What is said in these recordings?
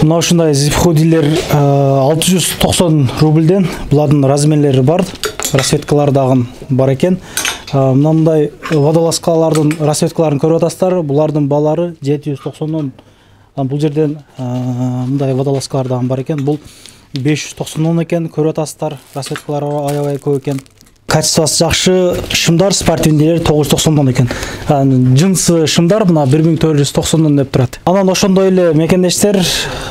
Мына ушундай zip худилер 690 рубльден. Булардын размерлери бар, расцветкалары дагы бар экен. Мындай водолазкалардын расцветкаларын көрүп атасыздар. Булардын балары 790дон. Бул жерден мындай водолазкалар дагы бар экен. Бул 590 экен, көрүп атасыздар. Расцветкалары аябай көп экен. Качествосы жакшы шымдар спортивныйлер 990 экен. Жынсы шымдар мына 1490 деп турат. Анан ошондой эле мекендештер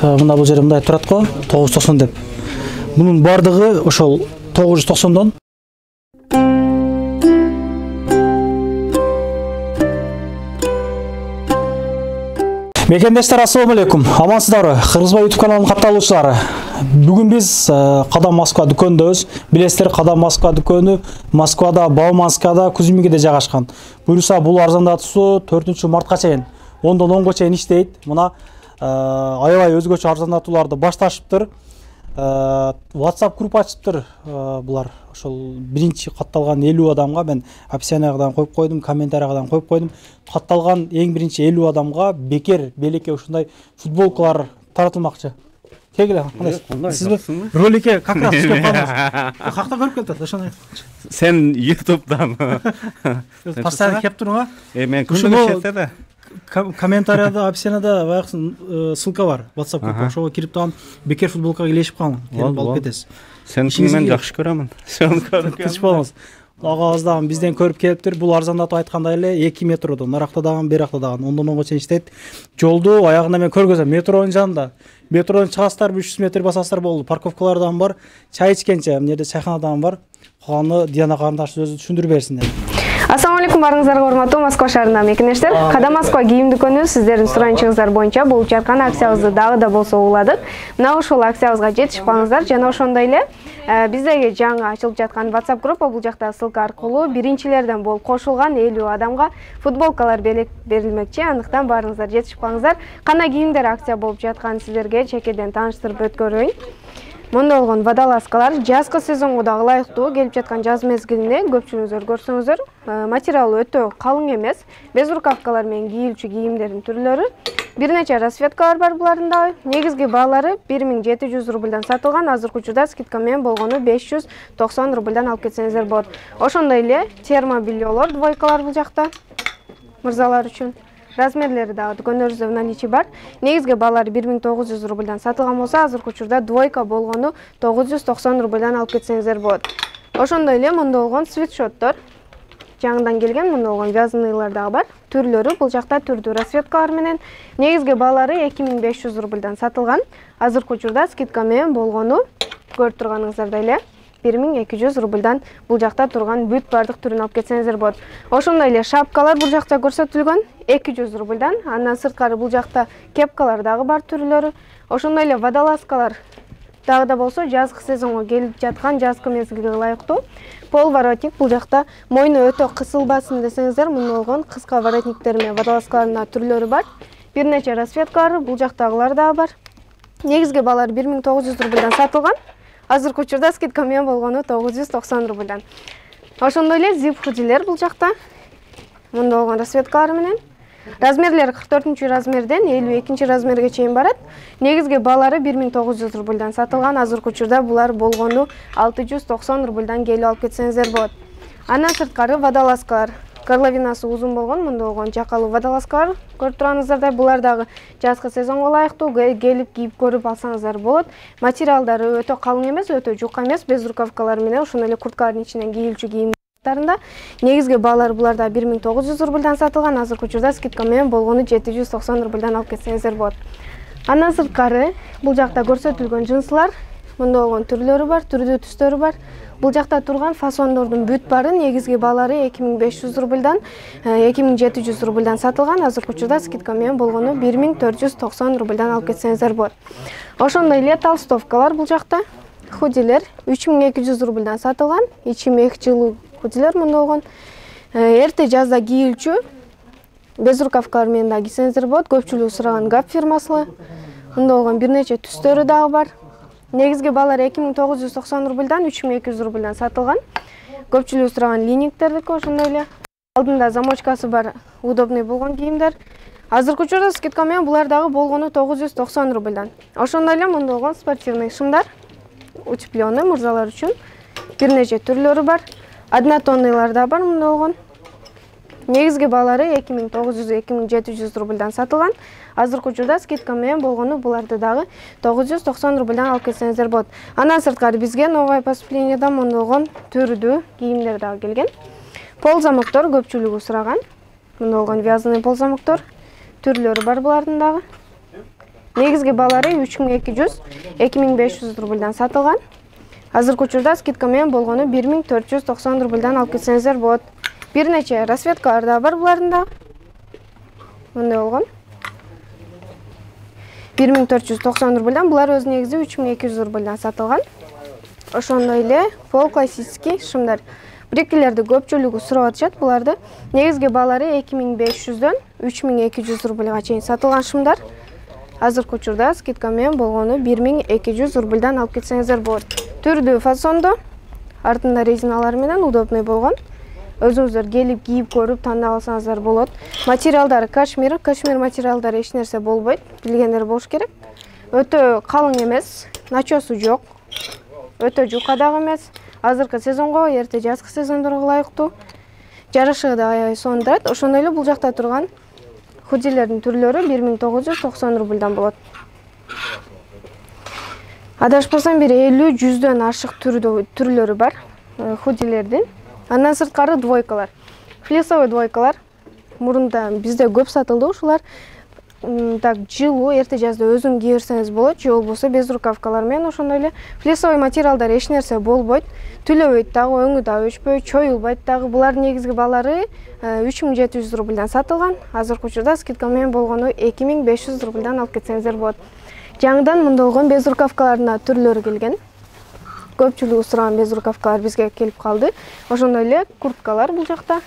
мына бул жерде мындай турат го 990 деп. Мунун бардыгы ошол 990дон. Мекендештер, ассаламу алейкум. Амансыздарбы? Кыргызбай YouTube каналынын катталуучулары. Бүгүн биз Кадам Москва дүкөндөбүз. Билесиздер, Кадам Москва дүкөнү Москвада, Бауманскада, Кузьминкеде жайгашкан. Буюрса бул арзандатуусу 4-мартка чейин 10дон 10го чейин иштейт. Мына аябай өзгөчө арзандатууларды башташыптыр. WhatsApp группа ачыптыр. Булар ошол биринчи катталган 50 адамга мен описаниядан коюп койдум, комментариядан коюп койдум. Катталган эң биринчи 50 адамга бекер белекке ушундай футболкалар таратылмакчы. Кегиле, сизби роликке как раз түшүп калдыңыз. Какта көрүп келдиңиз ошону? Сен YouTube'дан. Постоянно кеп туруңа. Мен күндү кетте да. Комментарияда, описанияда баягы ссылка бар. WhatsApp группа. Ошого кирип турган бекер футболкага илешип калың. Келип алып кетесиз. Сен мен жакшы көрөмүн. Сен көрүп калыңыз болмос. Агабыз дагы бизден көрүп келиптир. Бул арзандатып айткандай эле 2 метрдон, наракта дагы, беракта дагы 10дон 10го чейин иштейт. Жолду аягында мен көргөзөм. Метронун жанында. Метродон чыгасыздар, 300 метр басасыздар болду. Парковкалар дагы бар. Чай ичкенче, мына жерде чайхана дагы бар. Калганы Диана карындаш өзү түшүндүрүп берсин деп. Ассаламу алейкум барыңыздарга урматтуу Москва шаарынын мекендештер. Кадам Москва кийим дүкөнү сиздердин суранычыңыздар боюнча болуп жаткан акциябызды дагы да болсо уладык. Мына ушул акциябызга жетишип калыңыздар. Жана ошондой эле биздеги жаңы ачылып жаткан WhatsApp группа, бул жакта ссылка аркылуу биринчилерден болуп кошулган 50 адамга футболкалар берилмекчи. Андыктан барыңыздар, жетишип калыңыздар. Кандай кийимдер акция болуп жатканын сиздерге чекеден тааныштырып өткөрөйүн. Мында болгон водолазкалар жазгы сезонго дагы ылайыктуу келип жаткан жаз мезгилинде көпчүлүгүңүздөр көрсөңүздөр, материалы өтө калың эмес, без рукавкалар менен кийилчү кийимдердин түрлөрү. Бир нече расцветкалар бар булардын дагы. Негизги баалары 1700 рубльдан сатылган, азыркы учурда скидка менен болгону 590 рубльдан алып кетсеңиздер болот. Ошондой эле термобельелор, двойкалар бул жакта мырзалар үчүн. Размерлери дагы дүкөндөрүбүздө в наличии бар. Негизги баалары 1900 рубльдан сатылган болсо, азыркы учурда двойка болгону 990 рубльдан алып кетсеңиздер болот. Ошондой эле мында болгон свитшоттор, жаңыдан келген мында болгон вязаныйлар дагы бар. Түрлөрү бул жакта түрдүү расцветкалар менен. Негизги баалары 2500 рубльдан сатылган, азыркы учурда скидка менен болгону көрүп турганыңыздардай эле 1200 рубльдан бул жакта турган бүт бардык түрүн алып кетсеңиздер болот. Ошондой эле шапкалар бул жакта көрсөтүлгөн 200 рубльдан. Андан сырткары бул жакта кепкалар дагы бар түрлөрү. Ошондой эле водолазкалар дагы да болсо жазгы сезонго келип жаткан жазгы мезгилге ылайыктуу. Пол воротник бул жакта мойну өтө кысылбасын десеңиздер, мында болгон кыска воротниктер менен водолазкалардын түрлөрү бар. Бир нече расцветкалар бул жактагылар дагы бар. Негизги баалары 1900 рубльдан сатылган. Азыркы учурда скидка менен болгону 990 рубльдан. Ошондой эле zip худилер бул жакта. Мында болгон расцветкалар менен. Размерлери 44-размерден 52-размерге чейин барат. Негизги баалары 1900 рубльдан сатылган, азыркы учурда булар болгону 690 рубльдан келип алып кетсеңиздер болот. Андан сырткары водолазкалар. Горловинасы узун болгон, мында болгон жакалуу водолазкалар көрүп турганыңыздардай, булар дагы жазгы сезонго ылайыктуу, келип кийип көрүп алсаңыздар болот. Материалдары өтө калың эмес, өтө жука эмес, без рукавкалар менен ошондой эле курткалардын ичинен кийилчү кийимдеринде. Негизги баалары буларда 1900 рубльдан сатылган, азыркы учурда скидка менен болгону 790 рубльдан алып кетсеңиздер болот. Андан сырткары бул жакта көрсөтүлгөн жынсылар, мында болгон түрлөрү бар, түрдүү түстөрү бар. Бул жакта турган фасондордун бүт бары негизги баалары 2500 рубльдан 2700 рубльдан сатылган, азыркы учурда скидка менен болгону 1490 рубльдан алып кетсеңиздер болот. Ошондой эле толстовкалар бул жакта, худилер 3200 рубльдан сатылган, ичи мех жылуу худилер мында болгон. Эрте жазда кийилчү без рукавкалар менен да кийсеңиздер болот. Көпчүлүгү сураган Gap фирмасы. Мында болгон бир нече түстөрү дагы бар. Негизги баалары 2990 рубльдан 3200 рубльдан сатылган. Көпчүлүгү сураган линингтердики ошондой эле. Алдында замочкасы бар, удобный болгон кийимдер. Азыркы учурда скидка менен булар дагы болгону 990 рубльдан. Ошондой эле мында болгон спортивный шымдар, утепленный мырзалар үчүн бир нече түрлөрү бар. Однотонныйлар да бар мында болгон. Негизги баалары 2900-2700 рубльдан сатылган. Азыркы учурда скидка менен болгону буларды дагы 990 рубльдан алып кетсеңиздер болот. Андан сырткары бизге новое поступлениеда мында болгон түрдүү кийимдер дагы келген. Пол замоктор көпчүлүгү сураган. Мында болгон вязаный пол замоктор түрлөрү бар булардын дагы. Негизги баалары 3200-2500 рубльдан сатылган. Азыркы учурда скидка менен болгону 1490 рубльдан алып кетсеңиздер болот. Бир нече расцветкалар да бар булардын дагы. Мындай болгон. 1490 рубльдан, булар өз негизи 3200 рубльдан сатылган. Ошондой эле пол классический шымдар. Брекелерди көпчүлүгү сурап атышат буларды. Негизги баалары 2500дөн 3200 рубльга чейин сатылган шымдар. Азыркы учурда скидка менен болгону 1200 рубльдан алып кетсеңиздер болот. Түрдүү фасондо, артында резиналар менен удобный болгон. Өзүңүздөр келип кийип көрүп тандап алсаңыздар болот. Материалдары кашмир материалдары эч нерсе болбойт, билгендер болуш керек. Өтө калың эмес, начосу жок. Өтө жука дагы эмес. Азыркы сезонго, эрте жазкы сезондорго ылайыктуу. Жарышыгы да аябай сонундайт. Ошондой эле бул жакта турган худилердин түрлөрү 1990 рубльдан болот. Адашпасам бир 50-100дөн ашык түрлөрү бар худилердин. Андан сырткары двойкалар. Флисовый двойкалар. Мурунда бизде көп сатылды ушулар. Так жылуу, эрте жазда өзүң кие берсеңиз болот, же болбосо без рукавкалар менен ошондой эле. Флисовый материалдар эч нерсе болбойт. Түлөбөйт дагы, өңү да өчпөйт, чоюлбайт дагы. Булардын негизги баалары 3700 рубльдан сатылган. Азыркы учурда скидка менен болгону 2500 рубльдан алып кетсеңиздер болот. Жаңыдан мында болгон без рукавкаларына түрлөрү келген. Көпчүлүгү сураган без рукавкалар бизге келип калды. Ошондой эле курткалар бул жакта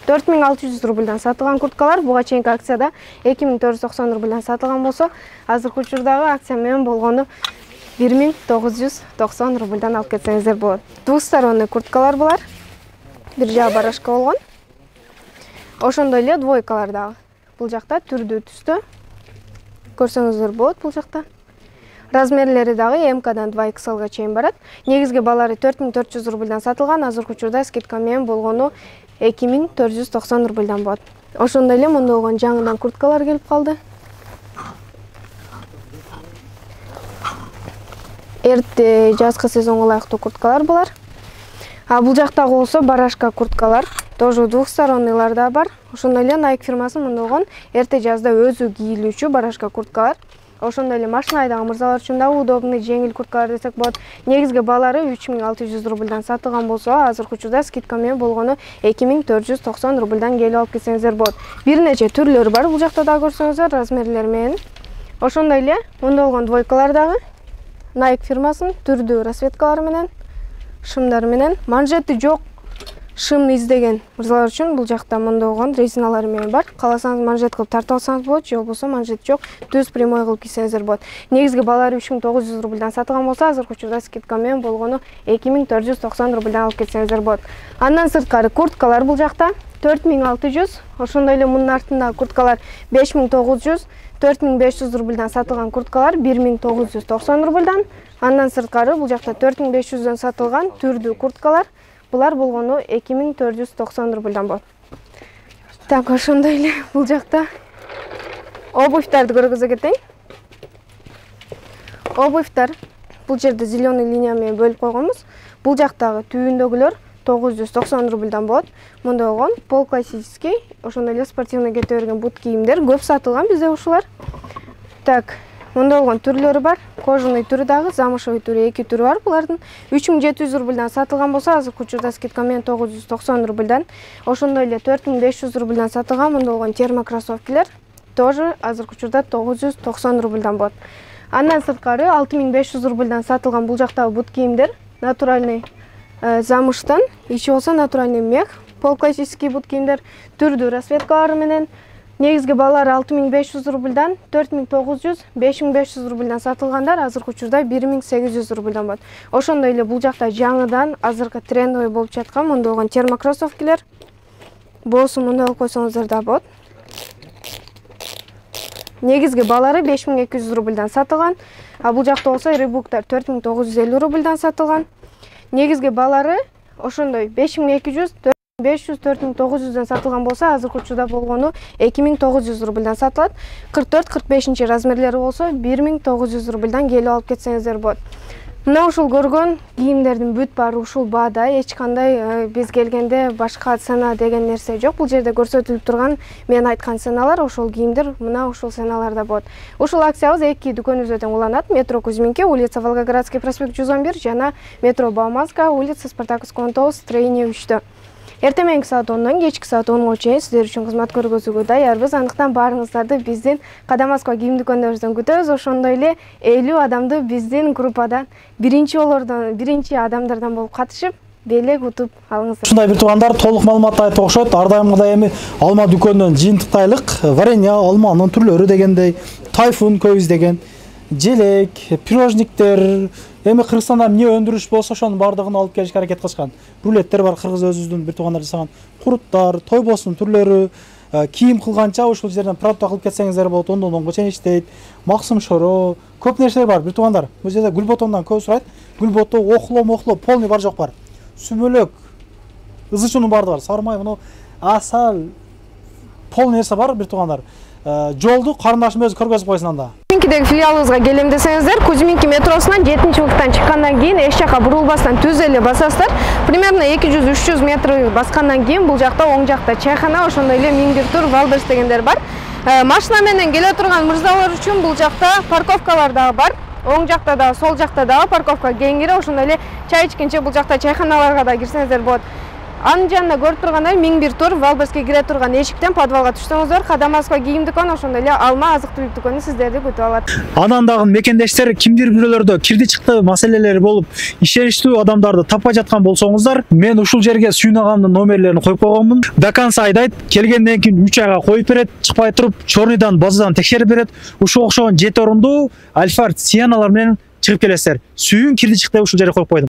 4600 рубльдан сатылган курткалар. Буга чейинки акцияда 2490 рубльдан сатылган болсо, азыркы учурдагы акция менен болгону 1990 рубльдан алып кетсеңиздер болот. Двусторонний курткалар булар. Бир жагы барашка болгон. Ошондой эле двойкалар дагы. Бул жакта түрдүү түстө. Көрсөңүздөр болот бул жакта. Размерлери дагы МКдан 2XL чейин барат. Негизги баалары 4400 рубльдан сатылган, азыркы учурда скидка менен болгону 2490 рубльдан болот. Ошондой эле мында болгон жаңыдан курткалар келип калды. Эрте жазкы сезонго ылайыктуу курткалар булар. Бул жактагы болсо барашка курткалар, тоже двухсторонныйлар да бар. Ошондой эле Nike фирмасы мында болгон эрте жазда өзү кийилүүчү барашка курткалар. Ошондой эле машина айдаган мырзалар үчүн дагы удобный, жеңил курткалар десек болот. Негизги баалары 3600 рубльдан сатылган болсо, азыркы учурда скидка менен болгону 2490 рубльдан келип алып кетсеңиздер болот. Бир нече түрлөрү бар, бул жакта да көрсөңүздөр размерлер менен. Ошондой эле мында болгон двойкалар дагы Nike фирмасынын түрдүү расцветкалары менен, шымдары менен, манжети жок шым издеген мырзалар үчүн бул жакта мында болгон резиналары менен бар. Кааласаңыз манжет кылып тартып алсаңыз болот, же болбосо манжет жок, түз прямой кылып кийсеңиздер болот. Негизги баалары 3900 рубльдан сатылган болсо, азыркы учурда скидка менен болгону 2490 рубльдан алып кетсеңиздер болот. Андан сырткары курткалар бул жакта 4600, ошондой эле мунун артындагы курткалар 5900, 4500 рубльдан сатылган курткалар 1990 рубльдан. Андан сырткары бул жакта 4500дөн сатылган түрдүү курткалар. Булар болгону 2490 рубльдан болот. Так, ошондой эле бул жакта обувьтарды көргөзө кетейин. Обувьтар бул жерде зеленый линия менен бөлүп койгонбуз. Бул жактагы түбүндөгүлөр 990 рубльдан болот. Мында болгон пол классический, ошондой эле спортивный кете берген бут кийимдер көп сатылган бизде ушулар. Так, мында болгон түрлөрү бар. Кожаный түрү дагы, замшевый түрү, эки түрү бар. Булардын 3700 рубльдан сатылган болсо, азыркы учурда скидка менен 990 рубльдан. Ошондой эле 4500 рубльдан сатылган мында болгон термокроссовкилер тоже азыркы учурда 990 рубльдан болот. Андан сырткары 6500 рубльдан сатылган бул жактагы бут кийимдер натуральный замыштан, ичи болсо натуральный мех, пол классический бут кийимдер түрдүү расцветкалары менен. Негизги баалары 6500 рубльдан 4900, 5500 рубльдан сатылгандар, азыркы учурда 1800 рубльдан болот. Ошондой эле бул жакта жаңыдан азыркы трендовый болуп жаткан мында болгон термокроссовкилер. Боосун мында алып койсоңуздар да болот. Негизги баалары 5200 рубльдан сатылган. А бул жакта болсо ребуктар 4950 рубльдан сатылган. Негизги баалары ошондой 5200, 500, 4900'дан сатылган болсо, азыркы учурда болгону 2900 рубльдан сатылат. 44-45 размерлери болсо 1900 рубльдан келип алып кетсеңиздер болот. Мына ушул көргөн кийимдердин бүт баары ушул баада, эч кандай биз келгенде башка цена деген нерсе жок. Бул жерде көрсөтүлүп турган мен айткан ценалар, ошол кийимдер мына ушул ценаларда болот. Ушул акциябыз эки дүкөнүбүздө тең уланат. Метро Кузьминки, улица Волгоградский проспект 111 жана метро Бауманская, улица Спартаковского 19, строение 3-тө. Эртең мененки саат 10-дон кечки саат 10-га чейин сиздер үчүн кызмат көргөзүүгө даярбыз. Андыктан баарыңыздарды биздин Када Москва кийим дүкөндөбүздөн күтөбүз. Ошондой эле 50 адамды биздин группадан биринчи адамдардан болуп катышып, белек утуп алыңыздар. Ушундай бир туугандар толук маалымат айтып окшойт. Ар дайымгыдай эми алма дүкөнүнөн жыйынтыктайлык, варенье, алманын түрлөрү дегендей, тайфун көбүз деген, желек, пирожниктер, эми Кыргызстанда эмне өндүрүш болсо ошонун баардыгын алып келишке аракет кылышкан. Рулеттер бар, кыргыз өзүбүздүн бир туугандар жасаган. Куруттар, тойбосун түрлөрү, кийим кылганча ушул жерден продукт алып кетсеңиздер болот. 10-дон чейин иштейт. Максым шоро, көп нерселер бар бир туугандар. Бул жерде гүлботондан көп сурайт. Гүлбото, охло, полный бар жок бар. Сүмөлөк, ызычуунун баардыгы бар. Сары май, муну асал, полный нерсе бар бир туугандар. Жолду карындашым өзү көргөзүп койсун анда. Кузьминкидеги филиалыбызга келем десеңиздер, Кузьминки метросунан 7-муктан чыккандан кийин эч жака бурулбастан түз эле басасыздар. Примерно 200-300 метр баскандан кийин бул жакта оң жакта чайхана, ошондой эле миң бир тур Валберс дегендер бар. Машина менен келе турган мырзалар үчүн бул жакта парковкалар дагы бар. Оң жакта да, сол жакта дагы парковка кеңири, ошондой эле чай ичкенче бул жакта чайханаларга да кирсеңиздер болот. Анын жанында көрүп тургандай миң бир тур Валберске кире турган эшиктен подвалга түшсөңүздөр, Када Москва кийим дүкөнү, ошондой эле алма азык-түлүк дүкөнү сиздерди күтүп алат. Анан дагы мекендештер кимдир бирөөлөрдө кирди чыкты маселелери болуп, ишеничтүү адамдарды таппай жаткан болсоңуздар, мен ушул жерге сүйүнагамдын номерлерин коюп койгонмун. До конца айдайт, келгенден кийин 3 айга коюп берет, чыкпай туруп, чорныйдан, базадан текшерип берет. Ушул окшогон 7 орунду Альфард Сианалар менен чыгып келесиздер. Сүйүн кирди чыкты ушул жерге коюп койдум.